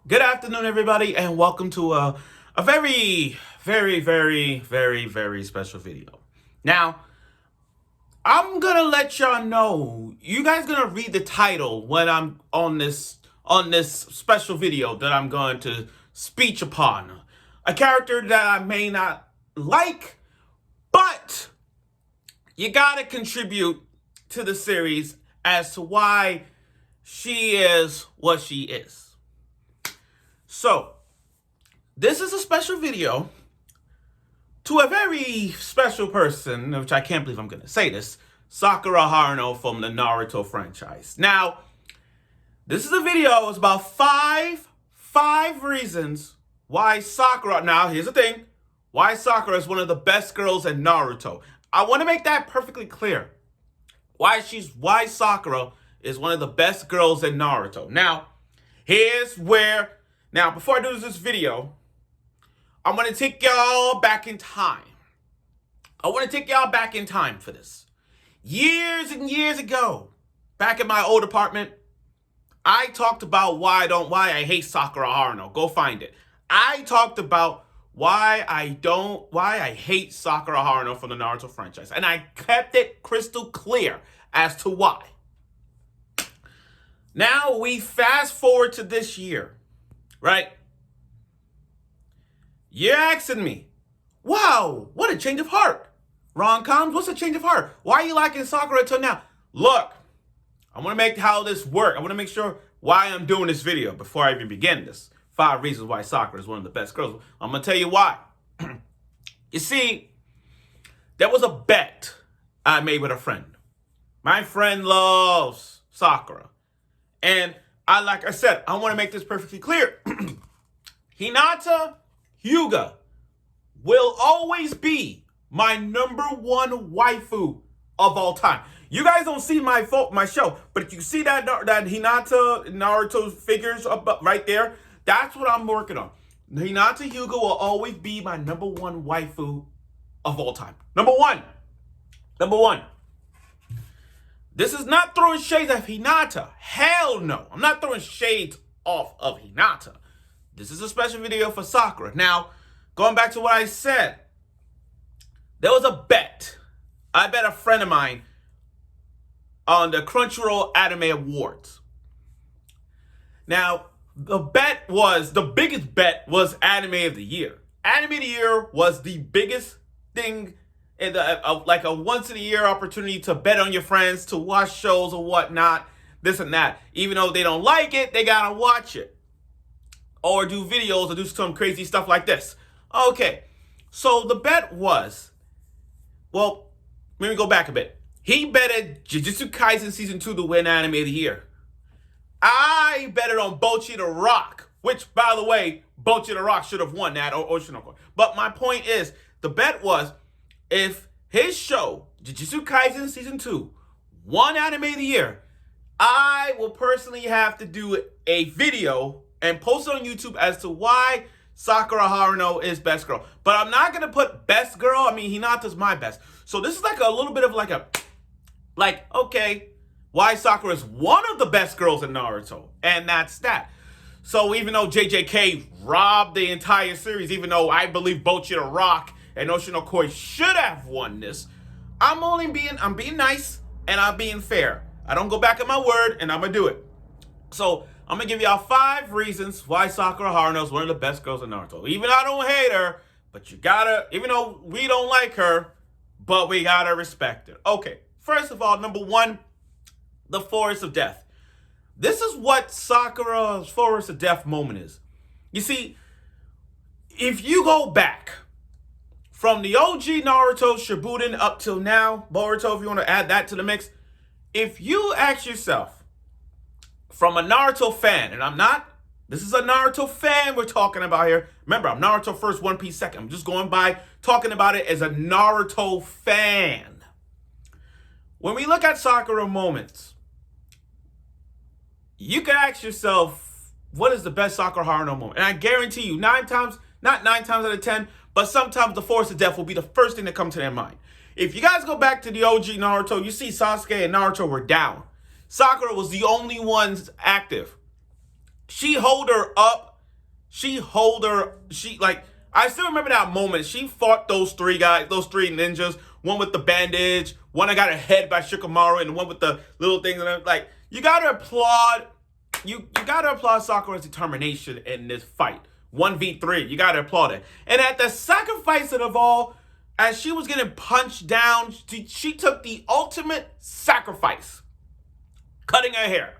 Good afternoon, everybody, and welcome to a very special video. Now, I'm gonna let y'all know. You guys gonna read the title when I'm on this special video that I'm going to speech upon. A character that I may not like, but you gotta contribute to the series as to why she is what she is. So, this is a special video to a very special person, which I can't believe I'm going to say this, Sakura Haruno from the Naruto franchise. Now, this is a video. It's about five reasons why Sakura, now here's the thing, why Sakura is one of the best girls in Naruto. I want to make that perfectly clear. Why Sakura is one of the best girls in Naruto. Now, before I do this video, I'm going to take y'all back in time. I want to take y'all back in time for this. Years and years ago, back in my old apartment, I talked about why I hate Sakura Haruno. Go find it. I talked about why I hate Sakura Haruno from the Naruto franchise. And I kept it crystal clear as to why. Now we fast forward to this year. Right? You're asking me, wow, what a change of heart. Rom-coms, what's a change of heart? Why are you liking Sakura till now? Look, I want to make how this work. I want to make sure why I'm doing this video before I even begin this. 5 reasons why Sakura is one of the best girls. I'm going to tell you why. You see, there was a bet I made with a friend. My friend loves Sakura. And like I said, I want to make this perfectly clear. Hinata Hyuga will always be my #1 waifu of all time. You guys don't see my show, but if you see that Hinata Naruto figures up right there, that's what I'm working on. Hinata Hyuga will always be my #1 waifu of all time. Number one. This is not throwing shades at Hinata. Hell no. I'm not throwing shades off of Hinata. This is a special video for Sakura. Now, going back to what I said, there was a bet. I bet a friend of mine on the Crunchyroll Anime Awards. Now, the biggest bet was Anime of the Year. Anime of the Year was the biggest thing in like a once-in-a-year opportunity to bet on your friends, to watch shows or whatnot, this and that. Even though they don't like it, they gotta watch it. Or do videos or do some crazy stuff like this. Okay, so the bet was, well, let me go back a bit. He betted Jujutsu Kaisen Season 2 to win Anime of the Year. I betted on Bocchi the Rock, which, by the way, Bocchi the Rock should have won that, or Oshinoko. But my point is, the bet was, if his show, Jujutsu Kaisen Season 2, won Anime of the Year, I will personally have to do a video and post it on YouTube as to why Sakura Haruno is best girl. But I'm not going to put best girl. I mean, Hinata's my best. So this is like a little bit of okay, why Sakura is one of the best girls in Naruto. And that's that. So even though JJK robbed the entire series, even though I believe Bocchi the Rock and Oshinoko should have won this, I'm being nice and I'm being fair. I don't go back on my word, and I'm gonna do it. So I'm gonna give y'all 5 reasons why Sakura Haruno is one of the best girls in Naruto. Even though I don't hate her, but even though we don't like her, but we gotta respect her. Okay, first of all, number 1, the Forest of Death. This is what Sakura's Forest of Death moment is. You see, if you go back from the OG Naruto Shippuden up till now, Boruto, if you want to add that to the mix, if you ask yourself, from a Naruto fan, and this is a Naruto fan we're talking about here. Remember, I'm Naruto first, One Piece second. I'm just going by talking about it as a Naruto fan. When we look at Sakura moments, you can ask yourself, what is the best Sakura Haruno moment? And I guarantee you, not 9 times out of 10, but sometimes the Force of Death will be the first thing that comes to their mind. If you guys go back to the OG Naruto, you see Sasuke and Naruto were down. Sakura was the only ones active. She held her up I still remember that moment. She fought those three guys, those three ninjas. One with the bandage, one that got her head by Shikamaru, and one with the little things. And like, you gotta applaud. You gotta applaud Sakura's determination in this fight. 1v3. You gotta applaud it. And at the sacrifice of all, as she was getting punched down, she took the ultimate sacrifice, cutting her hair.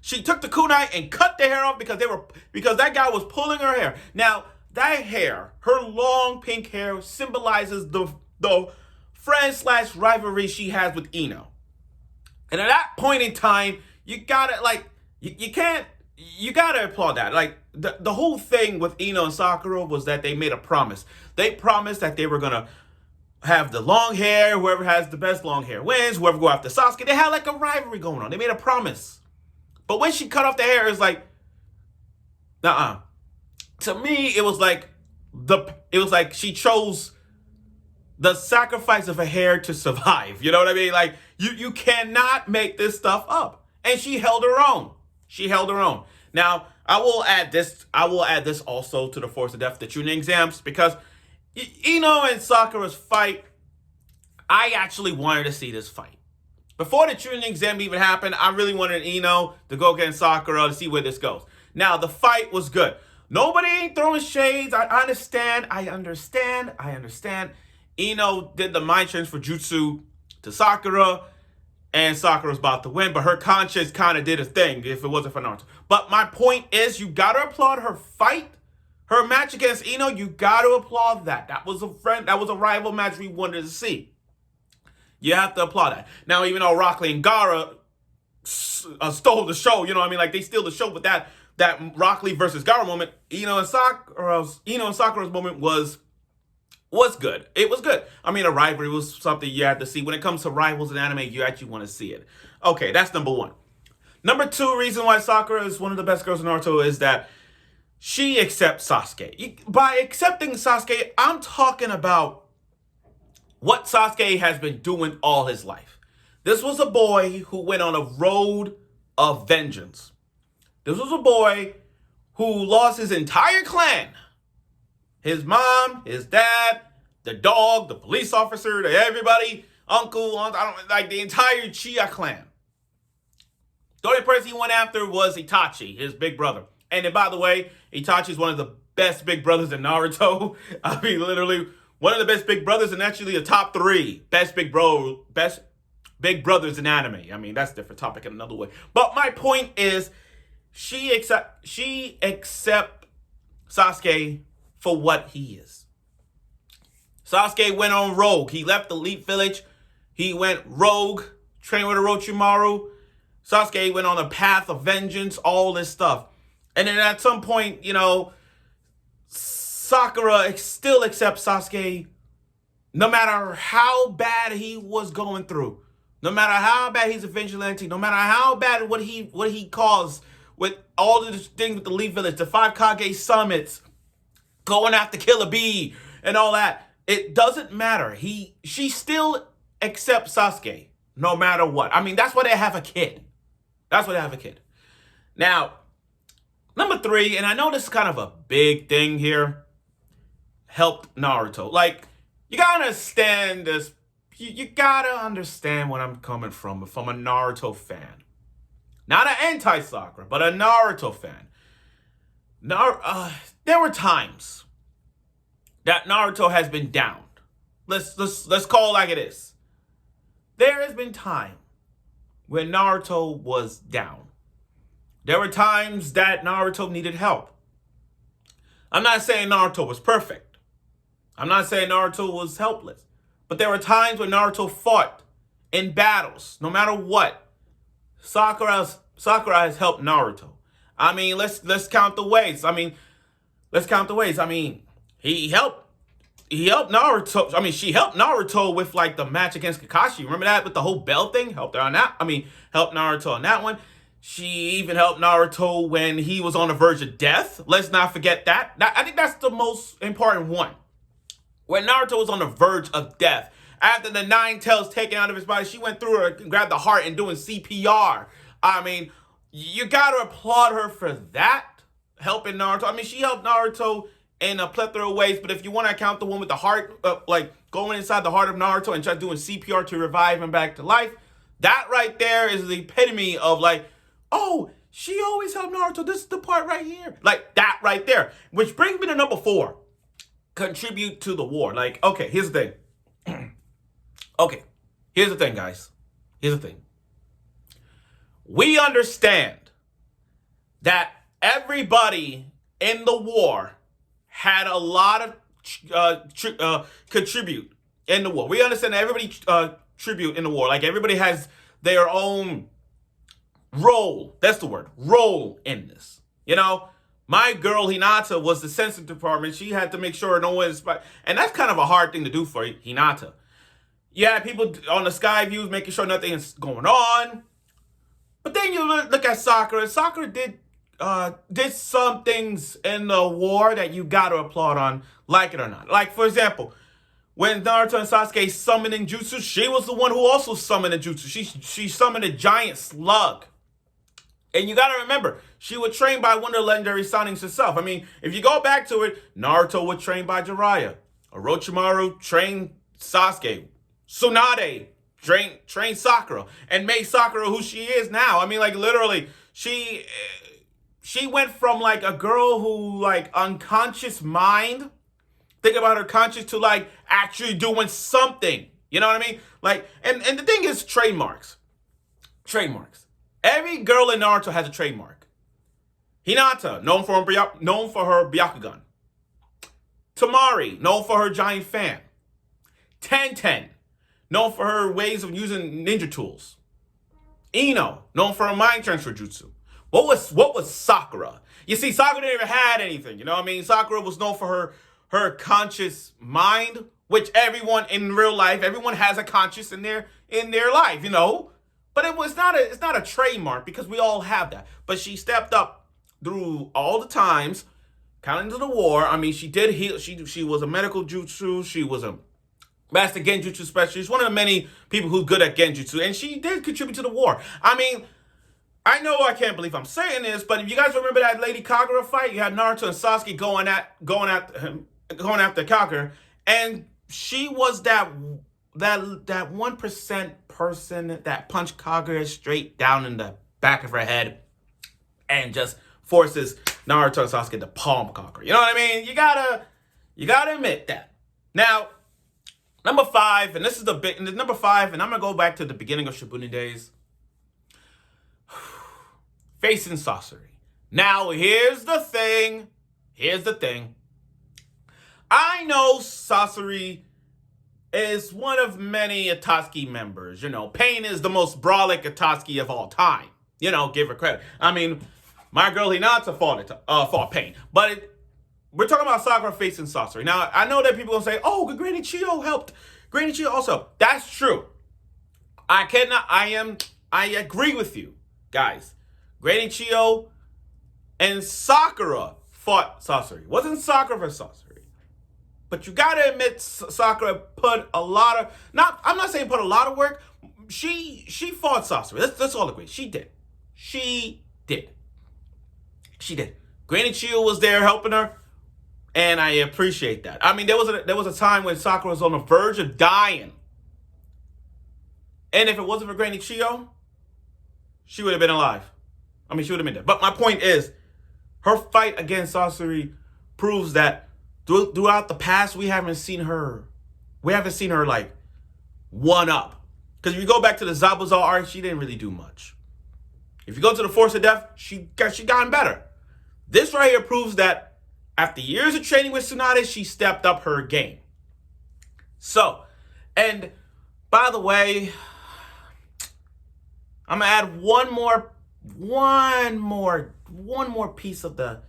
She took the kunai and cut the hair off because that guy was pulling her hair. Now, that hair, her long pink hair, symbolizes the friend/rivalry she has with Ino. And at that point in time, you gotta applaud that. Like, the whole thing with Ino and Sakura was that they made a promise. They promised that they were gonna have the long hair. Whoever has the best long hair wins. Whoever go after Sasuke. They had like a rivalry going on. They made a promise. But when she cut off the hair, it's like, To me, it was like she chose the sacrifice of her hair to survive. You know what I mean? Like, you cannot make this stuff up. And she held her own. She held her own. Now, I will add this also to the Force of Death, the Chunin exams, because Ino and Sakura's fight, I actually wanted to see this fight. Before the Chunin exam even happened, I really wanted Ino to go against Sakura to see where this goes. Now, the fight was good. Nobody ain't throwing shades. I understand. Ino did the mind transfer jutsu to Sakura, and Sakura's about to win, but her conscience kind of did a thing if it wasn't for Naruto. But my point is, you gotta applaud her fight. Her match against Ino, you gotta applaud that. That was a rival match we wanted to see. You have to applaud that. Now, even though Rock Lee and Gaara stole the show, you know what I mean? Like, they steal the show, but that Rock Lee versus Gaara moment, Ino and Sakura's moment was good. It was good. I mean, a rivalry was something you had to see. When it comes to rivals in anime, you actually want to see it. Okay, that's number one. Number two reason why Sakura is one of the best girls in Naruto is that she accepts Sasuke. By accepting Sasuke, I'm talking about what Sasuke has been doing all his life. This was a boy who went on a road of vengeance. This was a boy who lost his entire clan. His mom, his dad, the dog, the police officer, everybody, uncle, aunt, the entire Uchiha clan. The only person he went after was Itachi, his big brother. And then, by the way, Itachi is one of the best big brothers in Naruto. I mean, literally, one of the best big brothers, and actually the top 3 best big brothers in anime. I mean, that's a different topic in another way. But my point is, she accept Sasuke for what he is. Sasuke went on rogue. He left the elite village. He went rogue, trained with Orochimaru. Sasuke went on a path of vengeance, all this stuff. And then at some point, Sakura still accepts Sasuke no matter how bad he was going through. No matter how bad he's a vigilante, no matter how bad what he caused with all of this things with the elite village, the 5 Kage summits, going after Killer Bee and all that. It doesn't matter. She still accepts Sasuke no matter what. I mean, that's why they have a kid. Now, number 3, and I know this is kind of a big thing here, helped Naruto. Like, you gotta understand this. You gotta understand where I'm coming from a Naruto fan. Not an anti-Sakura, but a Naruto fan. There were times that Naruto has been down. Let's call it like it is. There has been time when Naruto was down. There were times that Naruto needed help. I'm not saying Naruto was perfect. I'm not saying Naruto was helpless. But there were times when Naruto fought in battles, no matter what. Sakura has helped Naruto. I mean, let's count the ways. He helped Naruto. I mean, she helped Naruto with like the match against Kakashi. Remember that with the whole bell thing? Helped Naruto on that one. She even helped Naruto when he was on the verge of death. Let's not forget that. I think that's the most important one. When Naruto was on the verge of death, after the 9 tails taken out of his body, she went through her and grabbed the heart and doing CPR. I mean, you gotta applaud her for that. helping Naruto. I mean, she helped Naruto in a plethora of ways, but if you want to count the one with the heart, like going inside the heart of Naruto and just doing CPR to revive him back to life, that right there is the epitome of like, oh, she always helped Naruto. This is the part right here. Like that right there. Which brings me to number 4. Contribute to the war. Like, okay, here's the thing. Okay, here's the thing, guys. Here's the thing. We understand that everybody in the war had a lot of contribute in the war. We understand that everybody tribute in the war. Like everybody has their own role. That's the word. Role in this. You know, my girl Hinata was the sensitive department. She had to make sure no one is, and that's kind of a hard thing to do for Hinata. Yeah, people on the sky views making sure nothing is going on. But then you look at Sakura. Sakura did some things in the war that you got to applaud on, like it or not. Like, for example, when Naruto and Sasuke summoning jutsu, she was the one who also summoned a jutsu. She summoned a giant slug. And you got to remember, she was trained by one of the legendary Sonins herself. I mean, if you go back to it, Naruto was trained by Jiraiya. Orochimaru trained Sasuke. Tsunade trained Sakura and made Sakura who she is now. I mean, like, literally, she went from, like, a girl who, like, unconscious mind, think about her conscious, to, like, actually doing something. You know what I mean? Like, and the thing is trademarks. Trademarks. Every girl in Naruto has a trademark. Hinata, known for her Byakugan. Tamari, known for her giant fan. Tenten, known for her ways of using ninja tools. Ino, known for her mind transfer jutsu. What was Sakura? You see, Sakura never had anything, you know what I mean? Sakura was known for her conscious mind, which everyone in real life, everyone has a conscious in their life, you know? But it's not a trademark because we all have that. But she stepped up through all the times, counting to the war. I mean, she did heal. She was a medical jutsu. She was a master genjutsu specialist. One of the many people who's good at genjutsu, and she did contribute to the war. I mean, I know I can't believe I'm saying this, but if you guys remember that Lady Kagura fight, you had Naruto and Sasuke going after Kagura, and she was that 1% person that punched Kagura straight down in the back of her head and just forces Naruto and Sasuke to palm Kagura. You know what I mean? You gotta admit that. Now, number 5, and this is number 5, and I'm gonna go back to the beginning of Shippuden days. Facing Sasori. Now, here's the thing. I know Sasori is one of many Akatsuki members. You know, Pain is the most brawling Akatsuki of all time. You know, give her credit. I mean, my girl Hinata fought Pain. But we're talking about Sakura facing Sasori. Now, I know that people will say, oh, Granny Chiyo helped. Granny Chiyo also. That's true. I agree with you, guys. Granny Chiyo and Sakura fought Sasori. It wasn't Sakura versus Sasori. But you gotta admit, Sakura put a lot of, I'm not saying put a lot of work. She fought Sasori. Let's all agree. She did. Granny Chiyo was there helping her, and I appreciate that. I mean, there was a time when Sakura was on the verge of dying. And if it wasn't for Granny Chiyo, she would have been alive. I mean, she would have been dead. But my point is, her fight against Sasori proves that throughout the past, we haven't seen her like one up. Because if you go back to the Zabuza arc, she didn't really do much. If you go to the Force of Death, she gotten better. This right here proves that after years of training with Tsunade, she stepped up her game. So, and by the way, I'm gonna add one more piece of the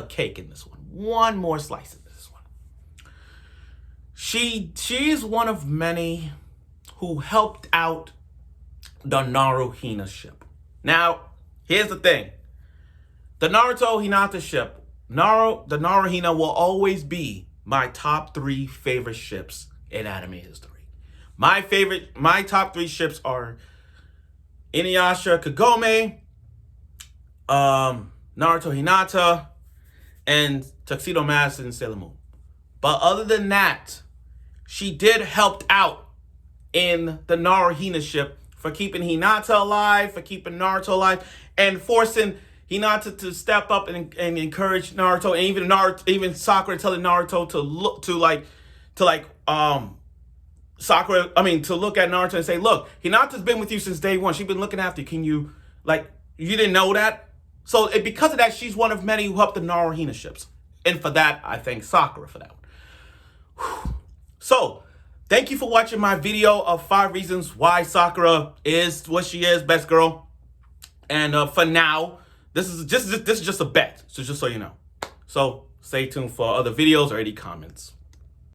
cake in this one. One more slice of this one. She's one of many who helped out the Naruto-Hina ship. Now, here's the thing. The Naruto-Hinata ship, the Naruto-Hina will always be my top 3 favorite ships in anime history. My top 3 ships are Inuyasha Kagome, Naruto Hinata, and Tuxedo Mask and Sailor Moon. But other than that, she did help out in the Naruhina ship for keeping Hinata alive, for keeping Naruto alive, and forcing Hinata to step up and encourage Naruto, and even Sakura telling Naruto to look to look at Naruto and say, look, Hinata's been with you since day one. She's been looking after you. Can you, you didn't know that? So because of that, she's one of many who helped the Naruhina ships. And for that, I thank Sakura for that one. So, thank you for watching my video of 5 reasons why Sakura is what she is, best girl. And for now, this is just a bet. So just so you know. So stay tuned for other videos or any comments.